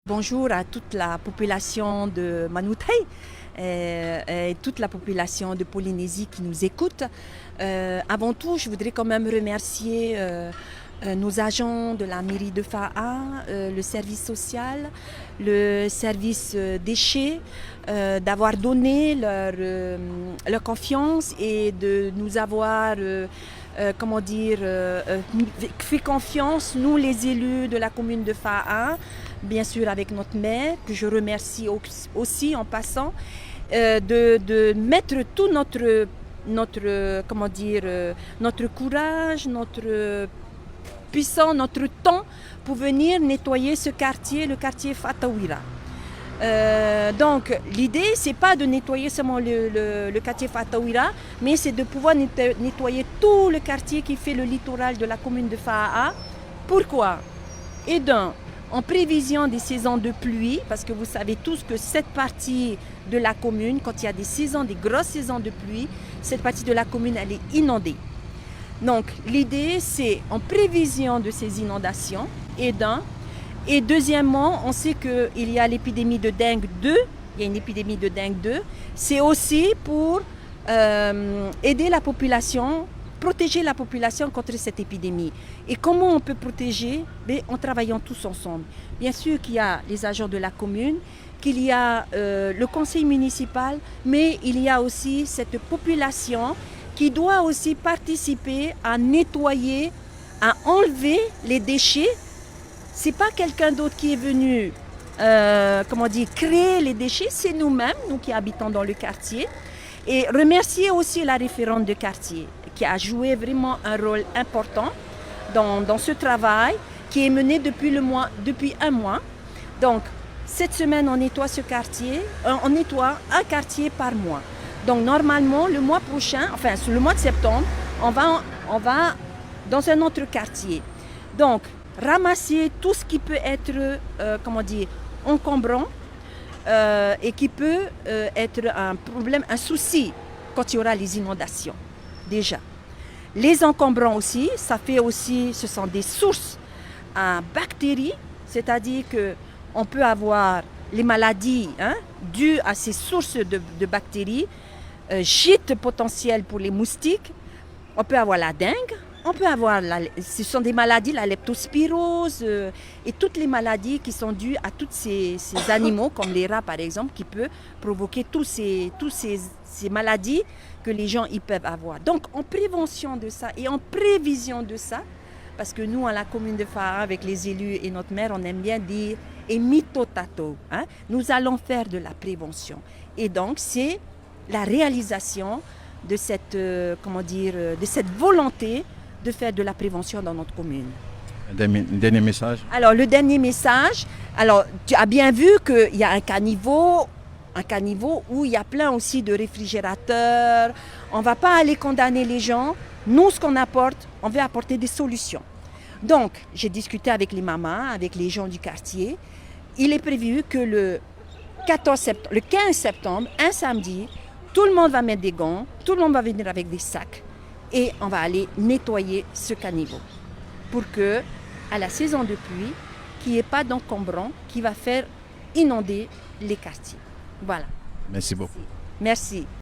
Bonjour à toute la population de Manoutai et toute la population de Polynésie qui nous écoute. Avant tout, je voudrais quand même remercier nos agents de la mairie de Fa'a, le service social, le service déchets, d'avoir donné leur confiance et de nous avoir fait confiance, nous les élus de la commune de Fa'a, bien sûr avec notre maire, que je remercie aussi en passant, de mettre tout notre courage, notre puissance, notre temps pour venir nettoyer ce quartier, le quartier Fatawira. Donc l'idée, c'est pas de nettoyer seulement le quartier Fatawira, mais c'est de pouvoir nettoyer tout le quartier qui fait le littoral de la commune de Fa'a. Pourquoi? Et en prévision des saisons de pluie, parce que vous savez tous que cette partie de la commune, quand il y a des grosses saisons de pluie, cette partie de la commune, elle est inondée. Donc l'idée, c'est en prévision de ces inondations, et deuxièmement, on sait qu'il y a l'épidémie de dengue 2, il y a une épidémie de dengue 2, c'est aussi pour aider la population, protéger la population contre cette épidémie. Et comment on peut protéger? En travaillant tous ensemble. Bien sûr qu'il y a les agents de la commune, qu'il y a le conseil municipal, mais il y a aussi cette population qui doit aussi participer à nettoyer, à enlever les déchets. C'est pas quelqu'un d'autre qui est venu créer les déchets, c'est nous-mêmes, nous qui habitons dans le quartier. Et remercier aussi la référente de quartier qui a joué vraiment un rôle important dans ce travail qui est mené depuis un mois. Donc cette semaine, on nettoie ce quartier, on nettoie un quartier par mois. Donc normalement, le mois prochain, enfin le mois de septembre, on va dans un autre quartier. Donc ramasser tout ce qui peut être, encombrant et qui peut être un problème, un souci quand il y aura les inondations. Déjà. Les encombrants aussi, ce sont des sources à bactéries, c'est-à-dire qu'on peut avoir les maladies dues à ces sources de bactéries, gîtes potentiels pour les moustiques, on peut avoir la dengue, on peut avoir, ce sont des maladies, la leptospirose et toutes les maladies qui sont dues à tous ces animaux, comme les rats par exemple, qui peuvent provoquer toutes ces maladies que les gens ils peuvent avoir. Donc en prévention de ça et en prévision de ça, parce que nous à la commune de Fa'a, avec les élus et notre maire, on aime bien dire « et mitotato », nous allons faire de la prévention. Et donc c'est la réalisation de cette volonté de faire de la prévention dans notre commune. Dernier message. Alors le dernier message, tu as bien vu qu'il y a un caniveau où il y a plein aussi de réfrigérateurs. On ne va pas aller condamner les gens. Nous, ce qu'on apporte, on veut apporter des solutions. Donc, j'ai discuté avec les mamans, avec les gens du quartier. Il est prévu que le 15 septembre, un samedi, tout le monde va mettre des gants, tout le monde va venir avec des sacs et on va aller nettoyer ce caniveau pour que, à la saison de pluie, qu'il n'y ait pas d'encombrant qui va faire inonder les quartiers. Voilà. Merci beaucoup. Merci.